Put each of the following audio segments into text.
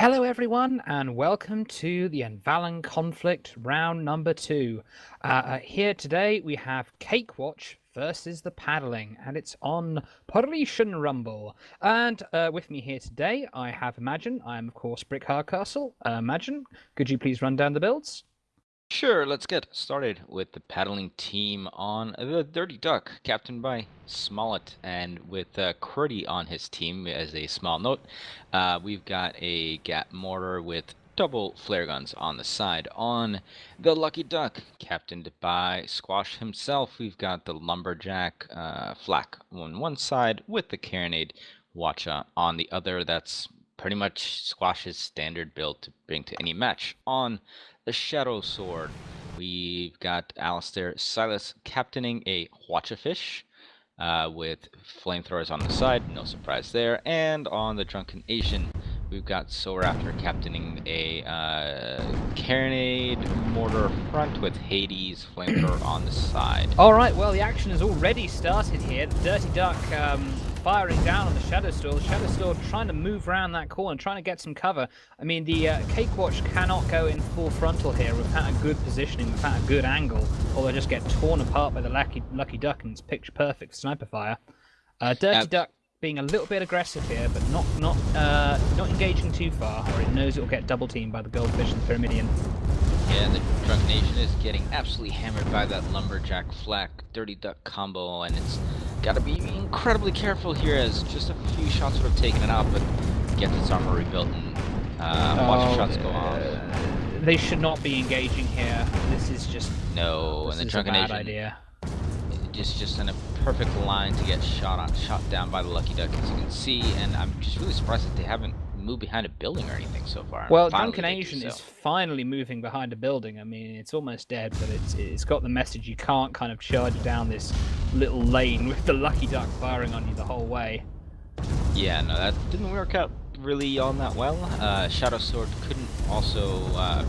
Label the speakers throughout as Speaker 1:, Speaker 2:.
Speaker 1: Hello, everyone, and welcome to the Anvalan conflict round number 2. Here today we have CakeWatch versus the paddling, and it's on Parisian Rumble. And with me here today, I have Imagine. I am, of course, Brick Hardcastle. Imagine, could you please run down the builds?
Speaker 2: Sure, let's get started with the paddling team on the Dirty Duck, captained by Smollett, and with Qwerty on his team as a small note. We've got a Gat mortar with double flare guns on the side. On the Lucky Duck, captained by Squash himself, we've got the Lumberjack Flak on one side with the Carronade Watcha on the other. That's pretty much Squash's standard build to bring to any match. On the Shadow Sword, we've got Alistair Silas captaining a Watchafish with flamethrowers on the side, no surprise there. And on the Drunken Asian, we've got Raptor captaining a Carronade mortar front with Hades flamethrower on the side.
Speaker 1: All right, well, the action has already started here. The Dirty Duck firing down on the Shadow Store. The Shadow Store trying to move around that corner, trying to get some cover. I mean, the CakeWatch cannot go in full frontal here without a good positioning, without a good angle, or they'll just get torn apart by the Lucky Duck, and it's picture perfect sniper fire. Dirty Duck being a little bit aggressive here, but not engaging too far, or it knows it will get double teamed by the Goldfish and the Pyramidian.
Speaker 2: Yeah, the Drunken Nation is getting absolutely hammered by that Lumberjack Flak Dirty Duck combo, and it's got to be incredibly careful here as just a few shots would have taken it out, but gets its armor rebuilt and watch the shots go off.
Speaker 1: They should not be engaging here. This is just
Speaker 2: and the Drunken Nation
Speaker 1: idea.
Speaker 2: Just in a perfect line to get shot down by the Lucky Duck, as you can see, and I'm just really surprised that they haven't moved behind a building or anything so far.
Speaker 1: Well, Drunken Asian is finally moving behind a building. I mean, it's almost dead, but it's got the message you can't kind of charge down this little lane with the Lucky Duck firing on you the whole way.
Speaker 2: Yeah, no, that didn't work out really on that well. Shadow Sword couldn't also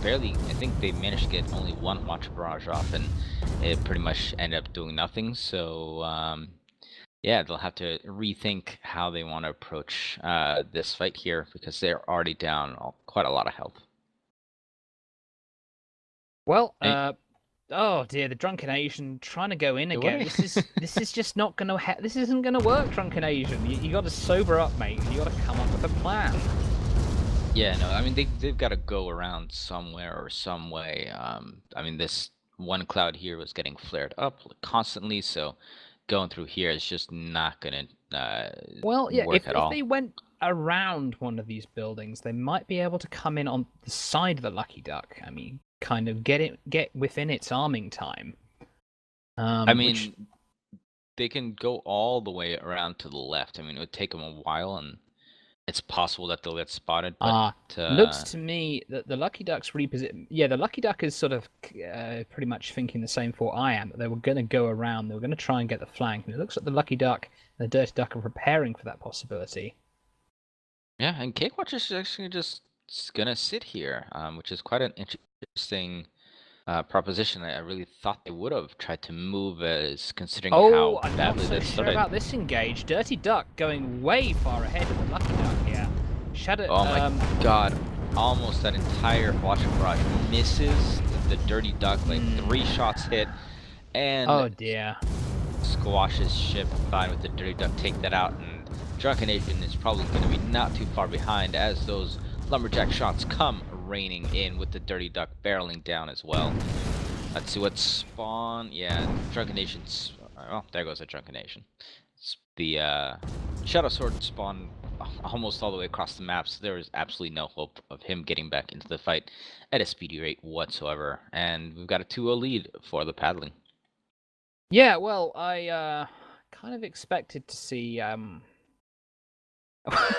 Speaker 2: barely. I think they managed to get only one Watch Barrage off, and it pretty much ended up doing nothing. So yeah, they'll have to rethink how they want to approach this fight here, because they're already down quite a lot of health.
Speaker 1: Well, oh dear, the Drunken Asian trying to go in again. This is just not gonna. This isn't gonna work, Drunken Asian. You got to sober up, mate. You got to come up with a plan.
Speaker 2: Yeah, no, I mean they've got to go around somewhere or some way. I mean, this one cloud here was getting flared up constantly, so going through here is just not gonna work at all.
Speaker 1: If they went around one of these buildings, they might be able to come in on the side of the Lucky Duck. I mean, kind of get within its arming time.
Speaker 2: I mean, they can go all the way around to the left. I mean, it would take them a while, and it's possible that they'll get spotted. But
Speaker 1: looks to me that the Lucky Duck's reposition. Yeah, the Lucky Duck is sort of pretty much thinking the same thought I am. That they were going to go around. They were going to try and get the flank. And it looks like the Lucky Duck and the Dirty Duck are preparing for that possibility.
Speaker 2: Yeah, and CakeWatch is actually just gonna sit here, which is quite an interesting proposition. I really thought they would have tried to move, as considering how badly they started.
Speaker 1: I'm not so sure about this engage. Dirty Duck going way far ahead of the Lucky Duck here. Shadow.
Speaker 2: Oh my god! Almost that entire Watcher Barrage misses the Dirty Duck. Like 3 shots hit, and
Speaker 1: oh dear.
Speaker 2: Squash's ship fine with the Dirty Duck take that out, and Drunken Asian is probably going to be not too far behind as those Lumberjack shots come raining in with the Dirty Duck barreling down as well. Let's see what spawn. Yeah, Drunken Nation's. Oh, there goes the Drunken Nation. The Shadow Sword spawned almost all the way across the map, so there is absolutely no hope of him getting back into the fight at a speedy rate whatsoever. And we've got a 2-0 lead for the paddling.
Speaker 1: Yeah, well, I kind of expected to see.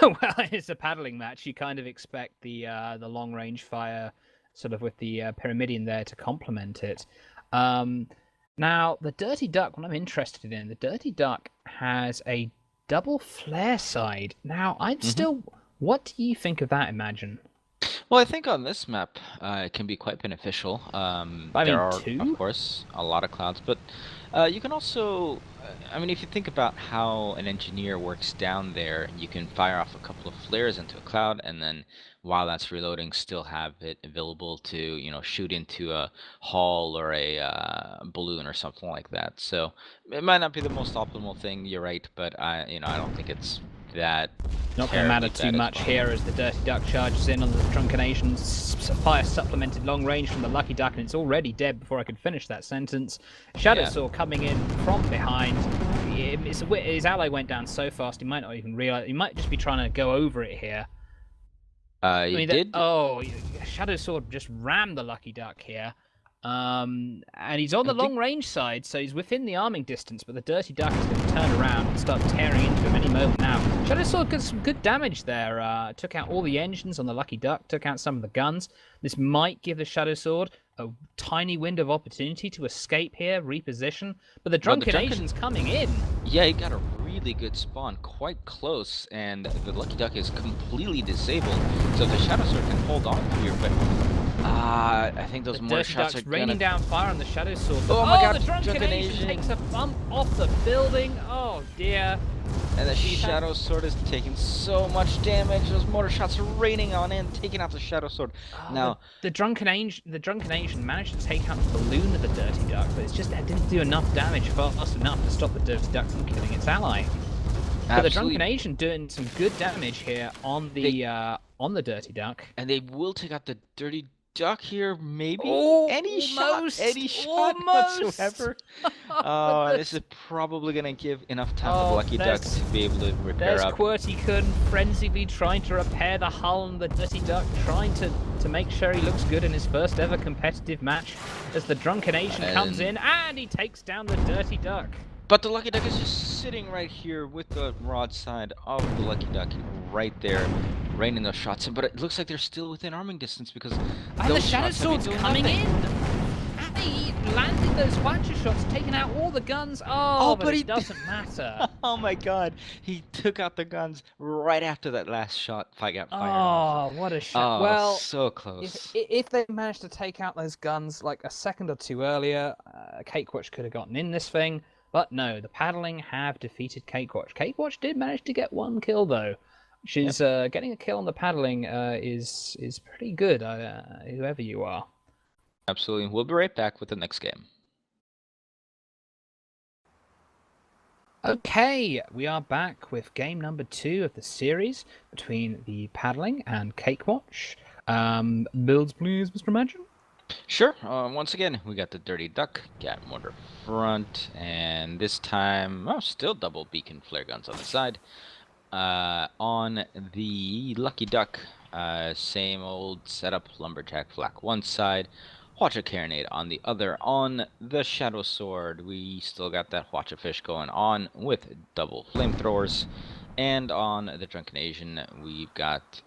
Speaker 1: Well, it's a paddling match. You kind of expect the long range fire, sort of with the Pyramidian there to complement it. Now the Dirty Duck, what I'm interested in, the Dirty Duck has a double flare side. Now I'm still. What do you think of that, Imagine?
Speaker 2: Well, I think on this map, it can be quite beneficial.
Speaker 1: I
Speaker 2: There
Speaker 1: mean,
Speaker 2: are, of
Speaker 1: two?
Speaker 2: course, a lot of clouds, but you can also, I mean, if you think about how an engineer works down there, you can fire off a couple of flares into a cloud, and then while that's reloading, still have it available to, shoot into a hull or a balloon or something like that. So it might not be the most optimal thing, you're right, but I don't think it's that
Speaker 1: Not going to matter
Speaker 2: terribly
Speaker 1: too
Speaker 2: bad as
Speaker 1: much
Speaker 2: well.
Speaker 1: here as the Dirty Duck charges in on the Drunken fire supplemented long range from the Lucky Duck, and it's already dead before I could finish that sentence. Shadow
Speaker 2: Yeah.
Speaker 1: Saw coming in from behind. His ally went down so fast he might not even realize. He might just be trying to go over it here. I
Speaker 2: You
Speaker 1: mean,
Speaker 2: did.
Speaker 1: Shadow Sword just rammed the Lucky Duck here. And he's on the
Speaker 2: I think
Speaker 1: long range side, so he's within the arming distance, but the Dirty Duck is going to turn around and start tearing into him any moment now. Shadow Sword got some good damage there. Took out all the engines on the Lucky Duck, took out some of the guns. This might give the Shadow Sword a tiny window of opportunity to escape here, reposition, but the Drunken Asian's coming in.
Speaker 2: Yeah, he got a really good spawn, quite close, and the Lucky Duck is completely disabled. So the Shadow Sword can hold on here, but I think those
Speaker 1: The
Speaker 2: mortar
Speaker 1: Dirty
Speaker 2: shots
Speaker 1: Duck's
Speaker 2: are
Speaker 1: raining
Speaker 2: gonna.
Speaker 1: down fire on the Shadow Sword. But,
Speaker 2: Oh my God!
Speaker 1: the Drunken Asian takes a bump off the building. Oh dear.
Speaker 2: And the Shadow Sword is taking so much damage. Those mortar shots are raining on in, taking out the Shadow Sword. Now
Speaker 1: the Drunken Asian managed to take out the balloon of the Dirty Duck, but it didn't do enough damage fast enough to stop the Dirty Duck from killing its ally. But the Drunken Asian doing some good damage here on the Dirty Duck.
Speaker 2: And they will take out the Dirty Duck here, maybe? Any
Speaker 1: Almost,
Speaker 2: shot whatsoever. Oh, this is probably going to give enough time for the Lucky Duck to be able to repair
Speaker 1: There's
Speaker 2: up.
Speaker 1: QWERTY frenziedly trying to repair the hull on the Dirty Duck, trying to make sure he looks good in his first ever competitive match as the Drunken Asian comes in and he takes down the Dirty Duck.
Speaker 2: But the Lucky Duck is just sitting right here with the broadside of the Lucky Duck right there, raining those shots in. But it looks like they're still within arming distance because
Speaker 1: the Shadow Sword's coming in. And he landed those Watcher shots, taking out all the guns. But it doesn't matter.
Speaker 2: Oh my God, he took out the guns right after that last shot got fired off.
Speaker 1: Oh, what a shot.
Speaker 2: Oh,
Speaker 1: well,
Speaker 2: so close.
Speaker 1: If they managed to take out those guns like a second or two earlier, CakeWatch could have gotten in this thing. But no, the paddling have defeated CakeWatch. CakeWatch did manage to get one kill though, which is getting a kill on the paddling is pretty good, whoever you are.
Speaker 2: Absolutely. We'll be right back with the next game.
Speaker 1: Okay, we are back with game number 2 of the series between the paddling and CakeWatch. Builds, please, Mr. Imagine.
Speaker 2: Sure. Once again, we got the Dirty Duck, Gat Mortar front, and this time, still double beacon flare guns on the side. On the Lucky Duck, same old setup, Lumberjack Flak one side, Watcher Carronade on the other. On the Shadow Sword, we still got that Watcher Fish going on with double flamethrowers. And on the Drunken Asian, we've got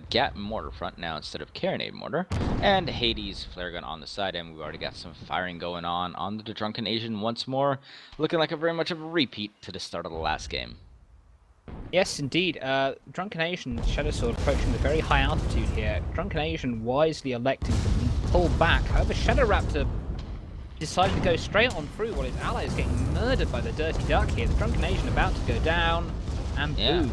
Speaker 2: Gat Mortar front now instead of Carronade Mortar, and Hades Flare Gun on the side, and we've already got some firing going on the Drunken Asian once more, looking like very much of a repeat to the start of the last game.
Speaker 1: Yes, indeed. Drunken Asian Shadow Sword approaching with very high altitude here. Drunken Asian wisely electing to pull back. However, Shadow Raptor decided to go straight on through while his ally is getting murdered by the Dirty Duck here. The Drunken Asian about to go down. And boom.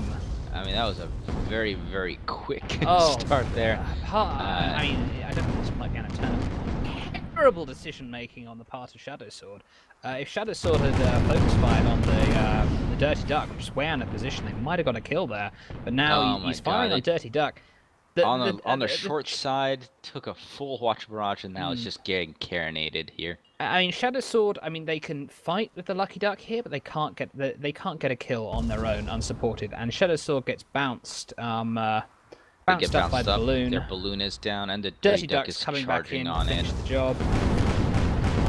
Speaker 2: I mean, that was a very, very quick start there.
Speaker 1: I mean, I don't know, this might be an attempt. Terrible decision making on the part of Shadow Sword. If Shadow Sword had focus fired on the Dirty Duck, which is way out of position, they might have got a kill there. But now he's firing on Dirty Duck.
Speaker 2: On the short side, took a full Watch Barrage, and now it's just getting carronaded here.
Speaker 1: I mean, Shadow Sword. I mean, they can fight with the Lucky Duck here, but they can't get a kill on their own, unsupported. And Shadow Sword gets bounced, bounced up by the balloon.
Speaker 2: Their balloon is down, and the
Speaker 1: Dirty
Speaker 2: Duck
Speaker 1: Duck's
Speaker 2: is
Speaker 1: coming back in
Speaker 2: on
Speaker 1: to finish the job.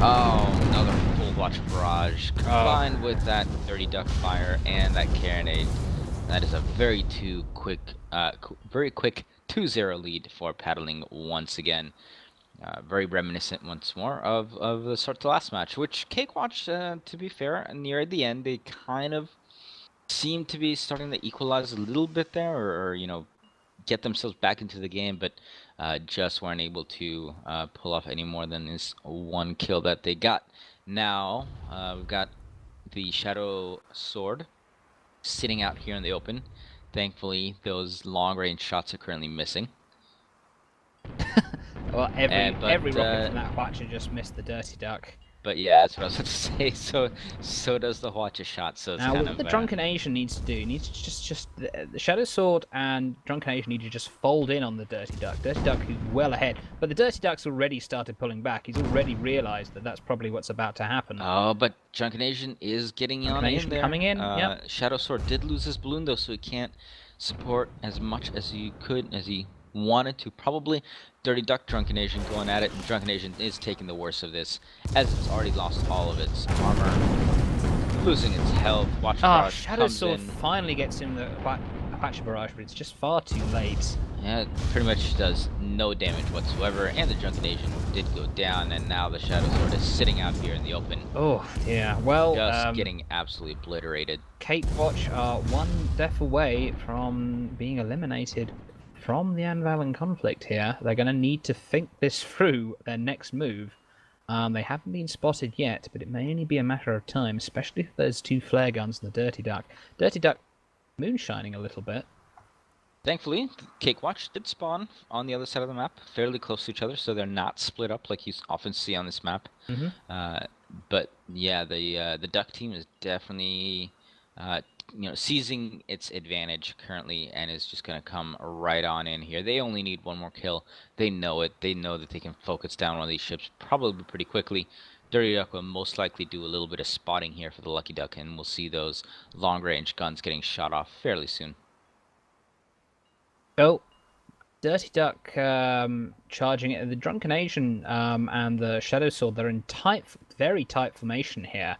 Speaker 2: Oh, another full Watch Barrage combined with that Dirty Duck fire and that carronade. That is a very quick 2-0 lead for paddling once again. Very reminiscent once more of the start to last match, which CakeWatch, to be fair, near the end, they kind of seemed to be starting to equalize a little bit there, or get themselves back into the game, but just weren't able to pull off any more than this one kill that they got. Now we've got the Shadow Sword sitting out here in the open. Thankfully, those long-range shots are currently missing.
Speaker 1: Well, every rocket
Speaker 2: but
Speaker 1: from that Hwacha just missed the Dirty Duck.
Speaker 2: But yeah, that's what I was going to say. So does the Hwacha shot. So it's
Speaker 1: Now,
Speaker 2: kind
Speaker 1: what
Speaker 2: of
Speaker 1: the Drunken Asian needs to do, he needs to just the Shadow Sword and Drunken Asian need to just fold in on the Dirty Duck. Dirty Duck who's well ahead, but the Dirty Duck's already started pulling back. He's already realised that that's probably what's about to happen.
Speaker 2: Oh, but Drunken Asian is getting
Speaker 1: Drunken
Speaker 2: on
Speaker 1: Asian
Speaker 2: in there.
Speaker 1: coming in. Yep.
Speaker 2: Shadow Sword did lose his balloon though, so he can't support as much as he could, as he wanted to. Probably Dirty Duck, Drunken Asian going at it, and Drunken Asian is taking the worst of this, as it's already lost all of its armor, losing its health. Watch Barrage
Speaker 1: Shadow
Speaker 2: comes
Speaker 1: Sword
Speaker 2: in.
Speaker 1: finally gets him the Hwacha Barrage, but it's just far too late.
Speaker 2: Yeah, it pretty much does no damage whatsoever, and the Drunken Asian did go down, and now the Shadow Sword is sitting out here in the open.
Speaker 1: Oh, yeah. Well,
Speaker 2: Just getting absolutely obliterated.
Speaker 1: CakeWatch are one death away from being eliminated from the Anvalan conflict here. They're going to need to think this through, their next move. They haven't been spotted yet, but it may only be a matter of time, especially if there's two flare guns and the Dirty Duck. Dirty Duck moonshining a little bit.
Speaker 2: Thankfully, CakeWatch did spawn on the other side of the map, fairly close to each other, so they're not split up like you often see on this map. But yeah, the Duck team is definitely seizing its advantage currently, and is just going to come right on in here. They only need one more kill. They know it. They know that they can focus down one of these ships probably pretty quickly. Dirty Duck will most likely do a little bit of spotting here for the Lucky Duck, and we'll see those long-range guns getting shot off fairly soon.
Speaker 1: Oh, Dirty Duck charging it. The Drunken Asian and the Shadow Sword, they're in very tight formation here.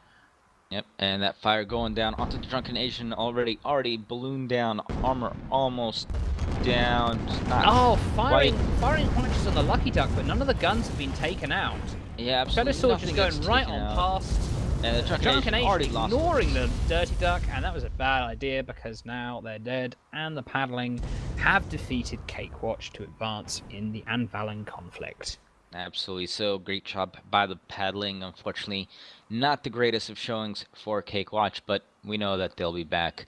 Speaker 2: Yep, and that fire going down onto the Drunken Asian, already ballooned down, armor almost down.
Speaker 1: Firing punches on the Lucky Duck, but none of the guns have been taken out.
Speaker 2: Yeah, absolutely.
Speaker 1: Shadow Sword just going right on past.
Speaker 2: And the Drunken Asian
Speaker 1: already
Speaker 2: lost
Speaker 1: ignoring the Dirty Duck, and that was a bad idea because now they're dead, and the paddling have defeated CakeWatch to advance in the Anvalan conflict.
Speaker 2: Absolutely. So great job by the paddling. Unfortunately, not the greatest of showings for CakeWatch, but we know that they'll be back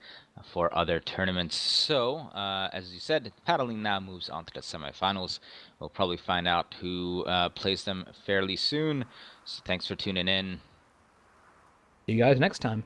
Speaker 2: for other tournaments. So, as you said, paddling now moves on to the semifinals. We'll probably find out who plays them fairly soon. So thanks for tuning in.
Speaker 1: See you guys next time.